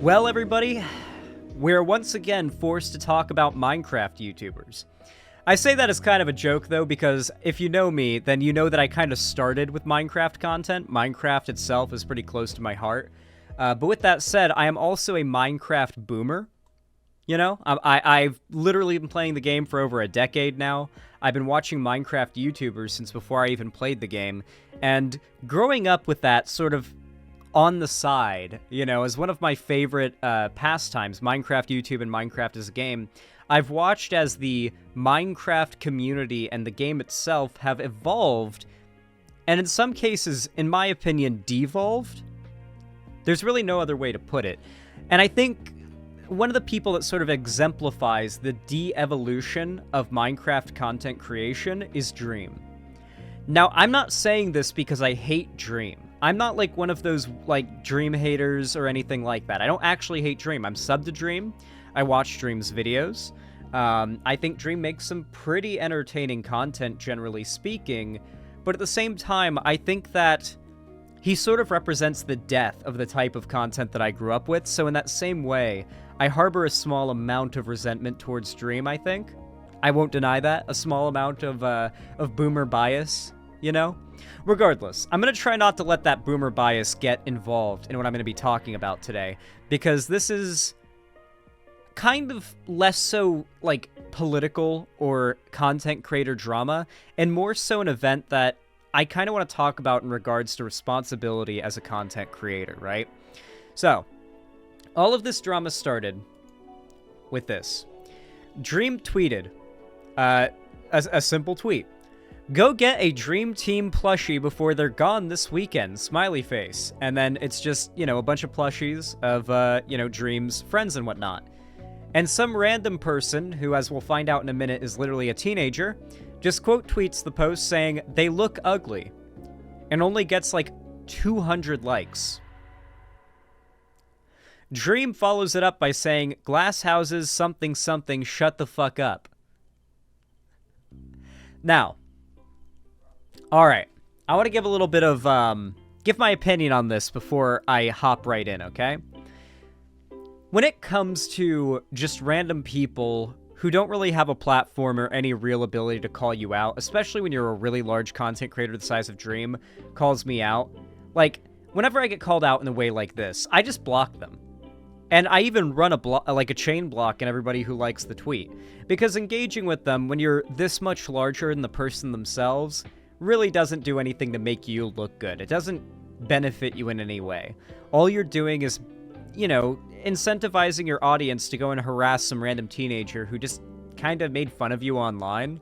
Well, everybody, we're once again forced to talk about Minecraft YouTubers. I say that as kind of a joke, though, because if you know me, then you know that I kind of started with Minecraft content. Minecraft itself is pretty close to my heart. But with that said, I am also a Minecraft boomer. You know, I've literally been playing the game for over a decade now. I've been watching Minecraft YouTubers since before I even played the game. And growing up with that sort of on the side, you know, as one of my favorite pastimes, Minecraft YouTube and Minecraft as a game, I've watched as the Minecraft community and the game itself have evolved, and in some cases, in my opinion, devolved. There's really no other way to put it. And I think one of the people that sort of exemplifies the de-evolution of Minecraft content creation is Dream. Now, I'm not saying this because I hate Dream. I'm not like one of those like Dream haters or anything like that. I don't actually hate Dream. I'm sub to Dream. I watch Dream's videos. I think Dream makes some pretty entertaining content, generally speaking. But at the same time, I think that he sort of represents the death of the type of content that I grew up with. So in that same way, I harbor a small amount of resentment towards Dream, I think. I won't deny that. A small amount of boomer bias, you know? Regardless, I'm going to try not to let that boomer bias get involved in what I'm going to be talking about today, because this is kind of less so like political or content creator drama, and more so an event that I kind of want to talk about in regards to responsibility as a content creator, right? So, all of this drama started with this. Dream tweeted a simple tweet. Go get a Dream Team plushie before they're gone this weekend, smiley face. And then it's just, you know, a bunch of plushies of, you know, Dream's friends and whatnot. And some random person, who as we'll find out in a minute is literally a teenager, just quote tweets the post saying, they look ugly. And only gets like 200 likes. Dream follows it up by saying, glass houses something something shut the fuck up. Now, alright, I want to give a little bit of, give my opinion on this before I hop right in, okay? When it comes to just random people who don't really have a platform or any real ability to call you out, especially when you're a really large content creator the size of Dream calls me out, like, whenever I get called out in a way like this, I just block them. And I even run a chain block in everybody who likes the tweet. Because engaging with them when you're this much larger than the person themselves really doesn't do anything to make you look good. It doesn't benefit you in any way. All you're doing is, you know, incentivizing your audience to go and harass some random teenager who just kind of made fun of you online.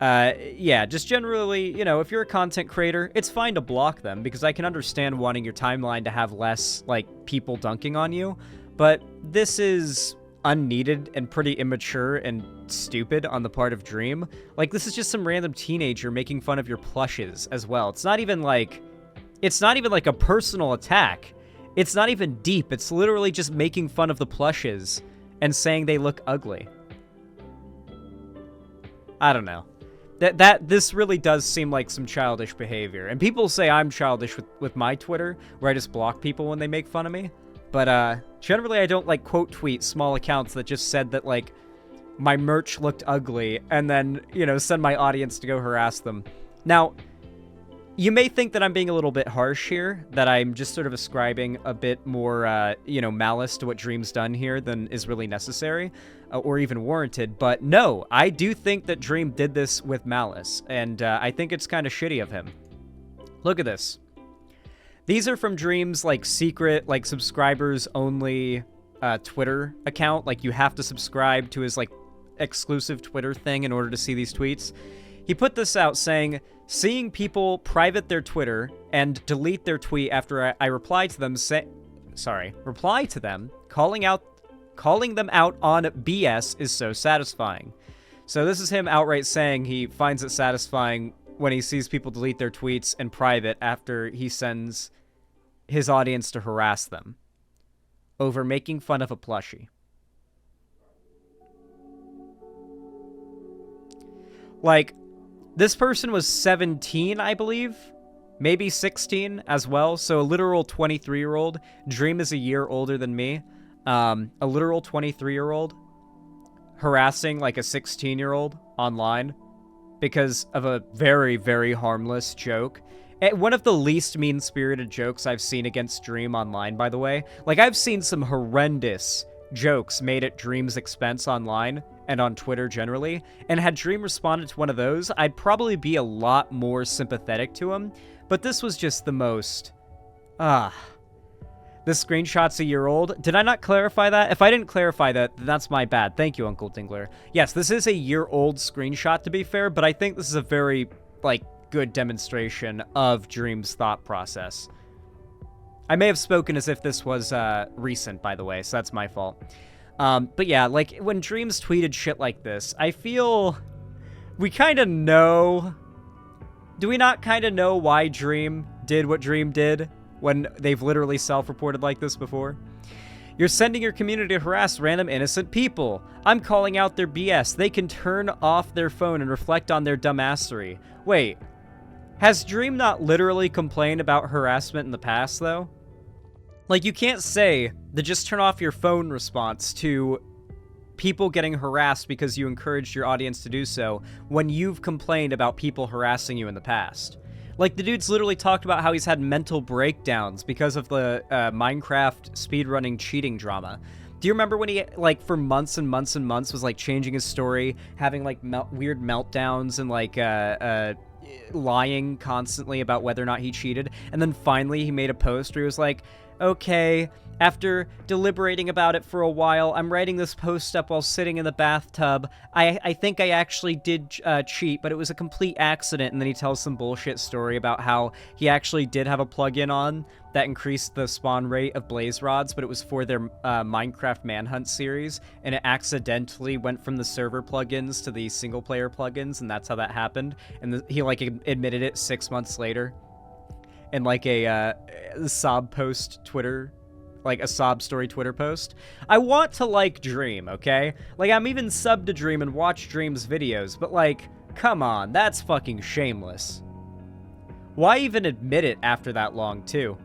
Yeah, just generally, you know, if you're a content creator, it's fine to block them, because I can understand wanting your timeline to have less, like, people dunking on you, but this is unneeded and pretty immature and stupid on the part of Dream. Like, this is just some random teenager making fun of your plushes as well. It's not even like a personal attack. It's not even deep. It's literally just making fun of the plushes and saying they look ugly. I don't know. This really does seem like some childish behavior. And people say I'm childish with my Twitter, where I just block people when they make fun of me. But generally I don't, like, quote tweet small accounts that just said that, like, my merch looked ugly, and then, you know, send my audience to go harass them. Now, you may think that I'm being a little bit harsh here, that I'm just sort of ascribing a bit more, you know, malice to what Dream's done here than is really necessary, or even warranted. But no, I do think that Dream did this with malice, and I think it's kind of shitty of him. Look at this. These are from Dream's, like, secret, like, subscribers-only Twitter account. Like, you have to subscribe to his, like, exclusive Twitter thing in order to see these tweets. He put this out saying, seeing people private their Twitter and delete their tweet after I reply to them, calling them out on BS is so satisfying. So this is him outright saying he finds it satisfying when he sees people delete their tweets in private after he sends his audience to harass them over making fun of a plushie. Like, this person was 17, I believe, maybe 16 as well. So a literal 23-year-old. Dream is a year older than me. A literal 23-year-old harassing like a 16-year-old online because of a very, very harmless joke. One of the least mean-spirited jokes I've seen against Dream online, by the way. Like, I've seen some horrendous jokes made at Dream's expense online and on Twitter generally, and had Dream responded to one of those, I'd probably be a lot more sympathetic to him, but this was just the most... This screenshot's a year old. Did I not clarify that? If I didn't clarify that, then that's my bad. Thank you, Uncle Dingler. Yes, this is a year-old screenshot, to be fair, but I think this is a very, like, good demonstration of Dream's thought process. I may have spoken as if this was recent, by the way, so that's my fault. But yeah, like, when Dream's tweeted shit like this, I feel we kind of know... Do we not kind of know why Dream did what Dream did when they've literally self-reported like this before? You're sending your community to harass random innocent people. I'm calling out their BS. They can turn off their phone and reflect on their dumbassery. Wait, has Dream not literally complained about harassment in the past, though? Like, you can't say the just turn off your phone response to people getting harassed because you encouraged your audience to do so when you've complained about people harassing you in the past. Like, the dude's literally talked about how he's had mental breakdowns because of the Minecraft speedrunning cheating drama. Do you remember when he, like, for months and months and months was, like, changing his story, having, like, weird meltdowns and, like, lying constantly about whether or not he cheated? And then finally he made a post where he was like, okay, after deliberating about it for a while, I'm writing this post up while sitting in the bathtub. I think I actually did cheat, but it was a complete accident. And then he tells some bullshit story about how he actually did have a plugin on that increased the spawn rate of blaze rods, but it was for their Minecraft Manhunt series, and it accidentally went from the server plugins to the single-player plugins, and that's how that happened. And he, like, admitted it 6 months later in, like, a sob post Twitter, like a sob story Twitter post. I want to like Dream, okay? Like, I'm even subbed to Dream and watch Dream's videos, but, like, come on, that's fucking shameless. Why even admit it after that long, too?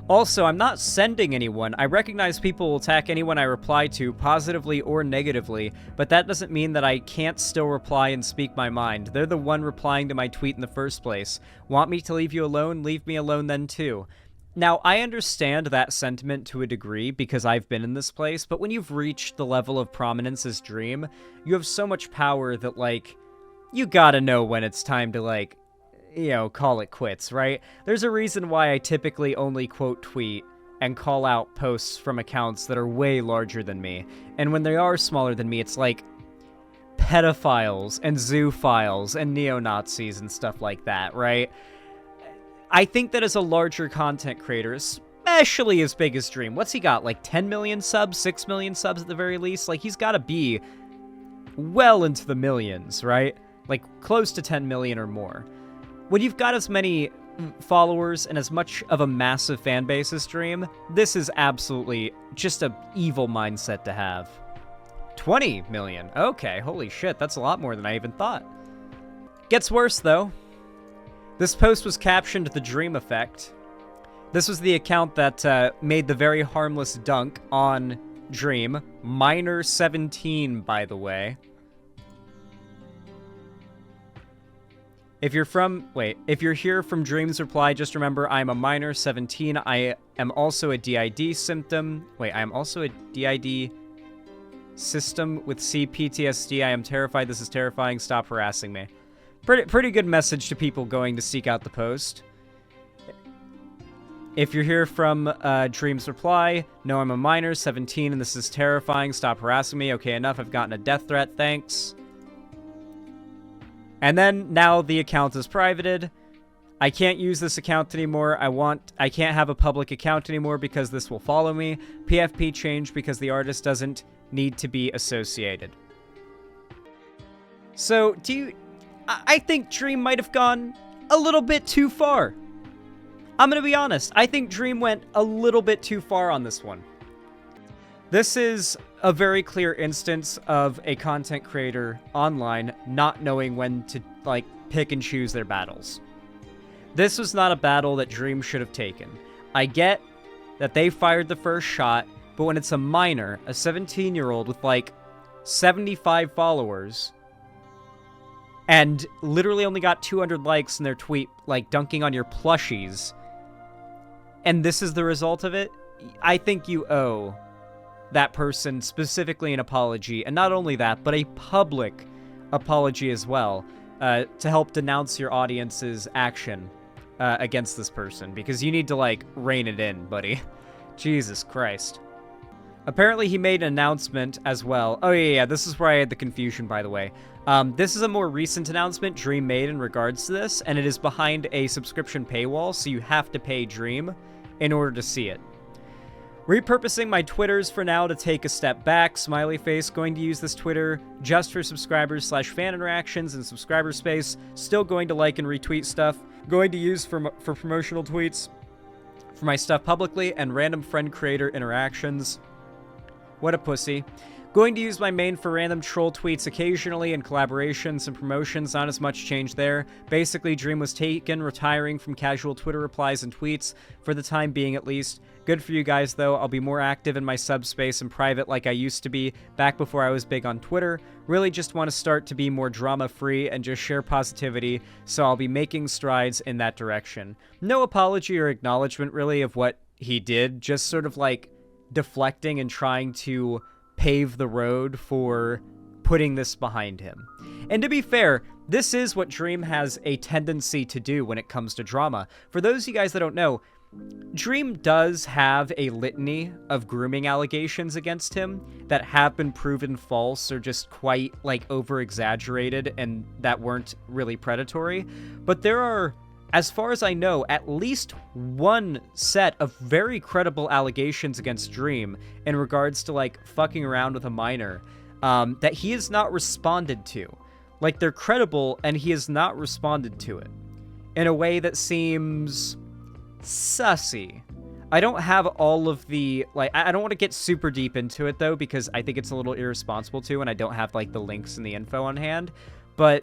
Also, I'm not sending anyone. I recognize people will attack anyone I reply to, positively or negatively, but that doesn't mean that I can't still reply and speak my mind. They're the one replying to my tweet in the first place. Want me to leave you alone? Leave me alone then too. Now, I understand that sentiment to a degree because I've been in this place, but when you've reached the level of prominence as Dream, you have so much power that, like, you gotta know when it's time to, like, you know, call it quits, right? There's a reason why I typically only quote tweet and call out posts from accounts that are way larger than me. And when they are smaller than me, it's like pedophiles and zoophiles and neo-Nazis and stuff like that, right? I think that as a larger content creator, especially as big as Dream, what's he got? Like 10 million subs, 6 million subs at the very least? Like, he's got to be well into the millions, right? Like, close to 10 million or more. When you've got as many followers and as much of a massive fan base as Dream, this is absolutely just an evil mindset to have. 20 million. Okay, holy shit, that's a lot more than I even thought. Gets worse, though. This post was captioned The Dream Effect. This was the account that made the very harmless dunk on Dream. Minor 17, by the way. If you're here from Dream's reply, just remember I'm a minor 17. I am also a DID symptom. I am also a DID system with CPTSD. I am terrified. This is terrifying. Stop harassing me. Pretty good message to people going to seek out the post. If you're here from Dream's reply, no, I'm a minor 17 and this is terrifying. Stop harassing me. Okay, enough. I've gotten a death threat. Thanks. And then, now the account is privated. I can't use this account anymore. I can't have a public account anymore because this will follow me. PFP changed because the artist doesn't need to be associated. So, I think Dream might have gone a little bit too far. I'm gonna be honest. I think Dream went a little bit too far on this one. This is a very clear instance of a content creator online not knowing when to, like, pick and choose their battles. This was not a battle that Dream should have taken. I get that they fired the first shot, but when it's a minor, a 17-year-old with like 75 followers, and literally only got 200 likes in their tweet, like dunking on your plushies, and this is the result of it, I think you owe that person specifically an apology, and not only that, but a public apology as well, to help denounce your audience's action against this person, because you need to, like, rein it in, buddy. Jesus Christ. Apparently he made an announcement as well. Oh, yeah, this is where I had the confusion, by the way. This is a more recent announcement Dream made in regards to this, and it is behind a subscription paywall, so you have to pay Dream in order to see it. Repurposing my Twitters for now to take a step back. Smiley face. Going to use this Twitter just for subscribers / fan interactions and subscriber space. Still going to like and retweet stuff. Going to use for promotional tweets for my stuff publicly and random friend creator interactions. What a pussy. Going to use my main for random troll tweets occasionally and collaborations and promotions. Not as much change there. Basically, Dream was taken, retiring from casual Twitter replies and tweets, for the time being at least. Good for you guys, though. I'll be more active in my subspace and private like I used to be back before I was big on Twitter. Really just want to start to be more drama-free and just share positivity, so I'll be making strides in that direction. No apology or acknowledgement, really, of what he did. Just sort of, like, deflecting and trying to pave the road for putting this behind him. And to be fair, this is what Dream has a tendency to do when it comes to drama. For those of you guys that don't know, Dream does have a litany of grooming allegations against him that have been proven false or just quite, like, over-exaggerated and that weren't really predatory. But there are, as far as I know, at least one set of very credible allegations against Dream in regards to, like, fucking around with a minor that he has not responded to. Like, they're credible, and he has not responded to it in a way that seems sussy. I don't have all of the, like, I don't want to get super deep into it, though, because I think it's a little irresponsible to, and I don't have, like, the links and the info on hand, but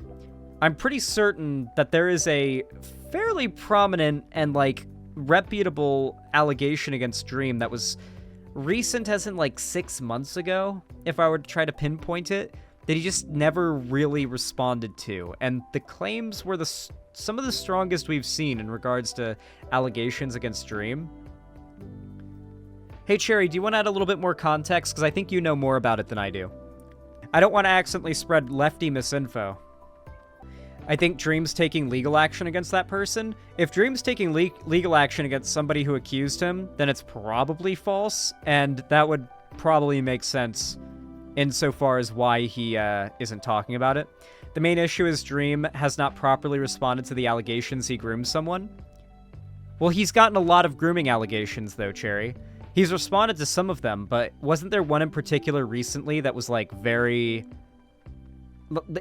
I'm pretty certain that there is a fairly prominent and, like, reputable allegation against Dream that was recent, as in, like, 6 months ago, if I were to try to pinpoint it, that he just never really responded to, and the claims were some of the strongest we've seen in regards to allegations against Dream. Hey, Cherry, do you want to add a little bit more context? Because I think you know more about it than I do. I don't want to accidentally spread lefty misinfo. I think Dream's taking legal action against that person. If Dream's taking legal action against somebody who accused him, then it's probably false, and that would probably make sense insofar as why he isn't talking about it. The main issue is Dream has not properly responded to the allegations he groomed someone. Well, he's gotten a lot of grooming allegations, though, Cherry. He's responded to some of them, but wasn't there one in particular recently that was, like, very...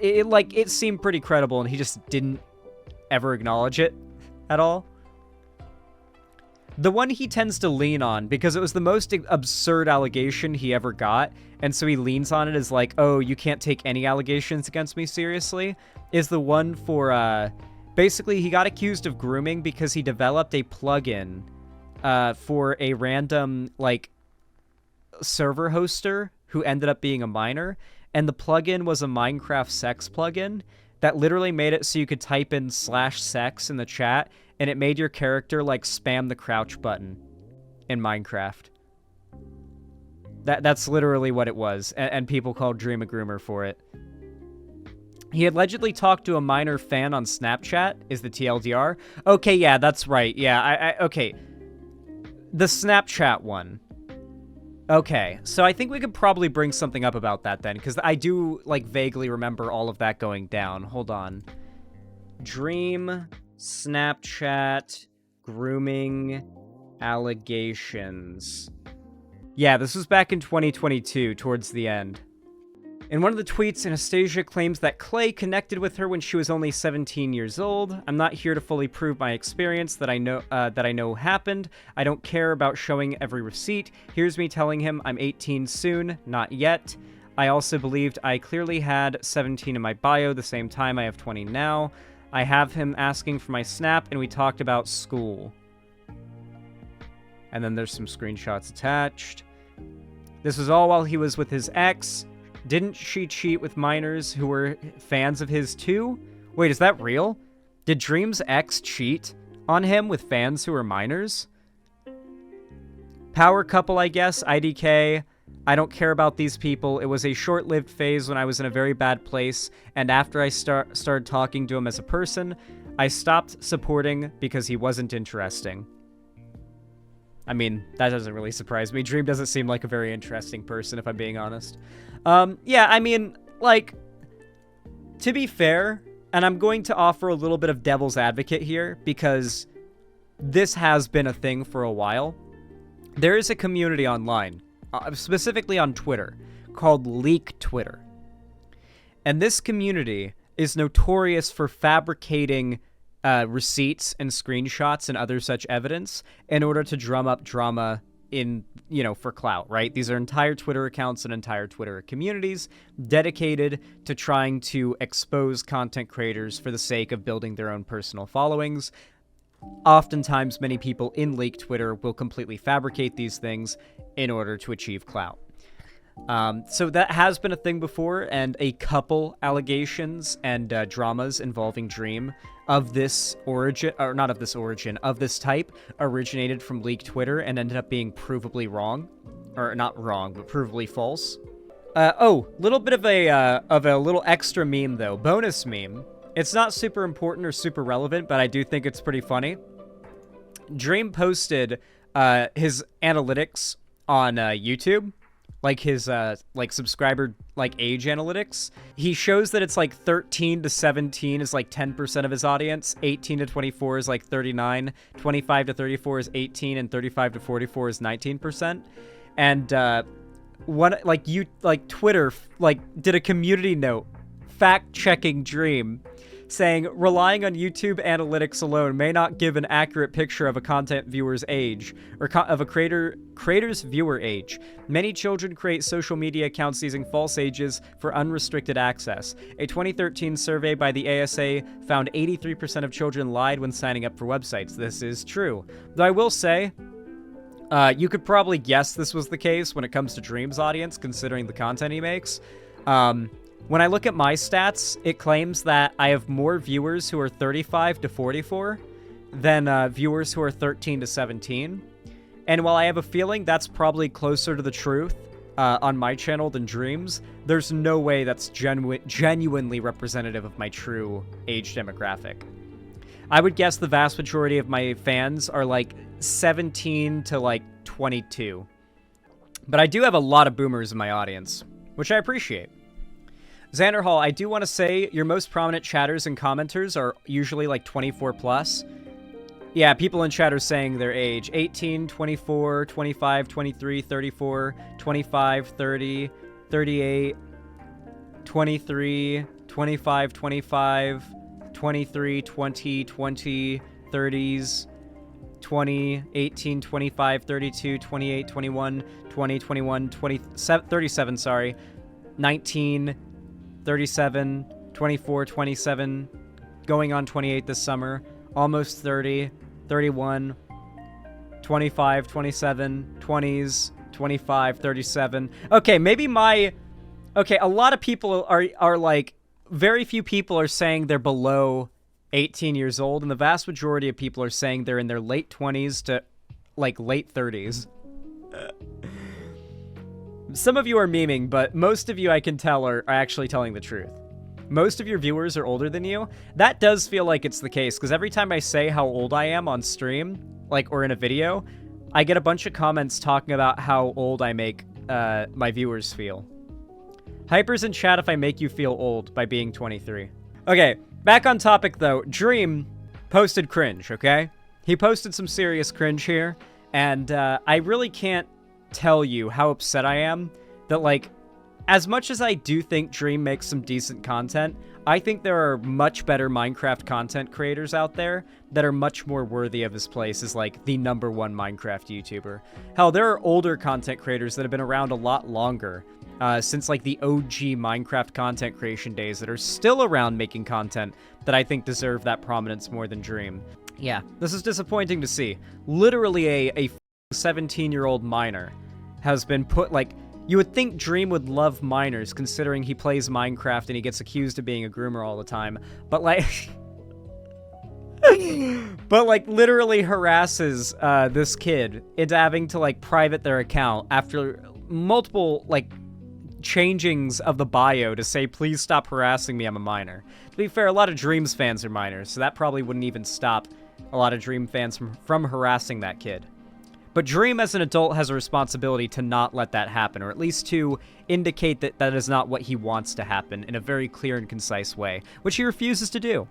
It seemed pretty credible, and he just didn't ever acknowledge it at all? The one he tends to lean on, because it was the most absurd allegation he ever got, and so he leans on it as like, oh, you can't take any allegations against me seriously, is the one for, basically he got accused of grooming because he developed a plugin for a random, like, server hoster who ended up being a minor, and the plugin was a Minecraft sex plugin that literally made it so you could type in /sex in the chat, and it made your character, like, spam the crouch button in Minecraft. That's literally what it was, and people called Dream a groomer for it. He allegedly talked to a minor fan on Snapchat, is the TLDR. Okay, yeah, that's right. Yeah, okay. The Snapchat one. Okay, so I think we could probably bring something up about that then, because I do, like, vaguely remember all of that going down. Hold on. Dream, Snapchat, grooming, allegations. Yeah, this was back in 2022, towards the end. In one of the tweets, Anastasia claims that Clay connected with her when she was only 17 years old. I'm not here to fully prove my experience that I know happened. I don't care about showing every receipt. Here's me telling him I'm 18 soon, not yet. I also believed I clearly had 17 in my bio the same time I have 20 now. I have him asking for my Snap, and we talked about school. And then there's some screenshots attached. This was all while he was with his ex. Didn't she cheat with minors who were fans of his too? Wait, is that real? Did Dream's ex cheat on him with fans who were minors? Power couple, I guess. IDK. I don't care about these people. It was a short-lived phase when I was in a very bad place, and after I started talking to him as a person, I stopped supporting because he wasn't interesting. I mean, that doesn't really surprise me. Dream doesn't seem like a very interesting person, if I'm being honest. Yeah, I mean, like, to be fair, and I'm going to offer a little bit of devil's advocate here, because this has been a thing for a while. There is a community online, specifically on Twitter, called Leak Twitter. And this community is notorious for fabricating receipts and screenshots and other such evidence in order to drum up drama in, for clout, right? These are entire Twitter accounts and entire Twitter communities dedicated to trying to expose content creators for the sake of building their own personal followings. Oftentimes, many people in Leak Twitter will completely fabricate these things in order to achieve clout. So that has been a thing before, and a couple allegations and dramas involving Dream of this origin, or not of this origin, of this type, originated from Leak Twitter and ended up being provably wrong. Or not wrong, but provably false. Little bit of a little extra meme, though. Bonus meme. It's not super important or super relevant, but I do think it's pretty funny. Dream posted his analytics on YouTube, like his subscriber age analytics. He shows that it's 13 to 17 is 10% of his audience, 18 to 24 is 39, 25 to 34 is 18, and 35 to 44 is 19%. And Twitter did a community note fact-checking Dream, saying, relying on YouTube analytics alone may not give an accurate picture of a content viewer's age, or of a creator's viewer age. Many children create social media accounts using false ages for unrestricted access. A 2013 survey by the ASA found 83% of children lied when signing up for websites. This is true. Though I will say, you could probably guess this was the case when it comes to Dream's audience, considering the content he makes. When I look at my stats, it claims that I have more viewers who are 35 to 44 than viewers who are 13 to 17. And while I have a feeling that's probably closer to the truth on my channel than Dream's, there's no way that's genuinely representative of my true age demographic. I would guess the vast majority of my fans are 17 to 22. But I do have a lot of boomers in my audience, which I appreciate. Xander Hall, I do want to say your most prominent chatters and commenters are usually 24 plus. Yeah, people in chat are saying their age. 18, 24, 25, 23, 34, 25, 30, 38, 23, 25, 25, 23, 20, 20, 30s, 20, 18, 25, 32, 28, 21, 20, 21, 20, 37, sorry, 19, 37, 24, 27, going on 28 this summer, almost 30, 31, 25, 27, 20s, 25, 37. Okay, maybe a lot of people are very few people are saying they're below 18 years old, and the vast majority of people are saying they're in their late 20s to late 30s. Some of you are memeing, but most of you, I can tell, are actually telling the truth. Most of your viewers are older than you. That does feel like it's the case, because every time I say how old I am on stream, or in a video, I get a bunch of comments talking about how old I make my viewers feel. Hyper's in chat if I make you feel old by being 23. Okay, back on topic though. Dream posted cringe, okay? He posted some serious cringe here, and I really can't tell you how upset I am that, as much as I do think Dream makes some decent content, I think there are much better Minecraft content creators out there that are much more worthy of his place as, the #1 Minecraft YouTuber. Hell, there are older content creators that have been around a lot longer since like the OG Minecraft content creation days that are still around making content that I think deserve that prominence more than Dream. Yeah, this is disappointing to see. Literally a 17-year-old miner has been put, like, you would think Dream would love miners considering he plays Minecraft and he gets accused of being a groomer all the time, but like... but like literally harasses this kid into having to like private their account after multiple like changings of the bio to say, please stop harassing me, I'm a miner. To be fair, a lot of Dreams fans are miners, so that probably wouldn't even stop a lot of Dream fans from harassing that kid. But Dream as an adult has a responsibility to not let that happen, or at least to indicate that that is not what he wants to happen in a very clear and concise way, which he refuses to do.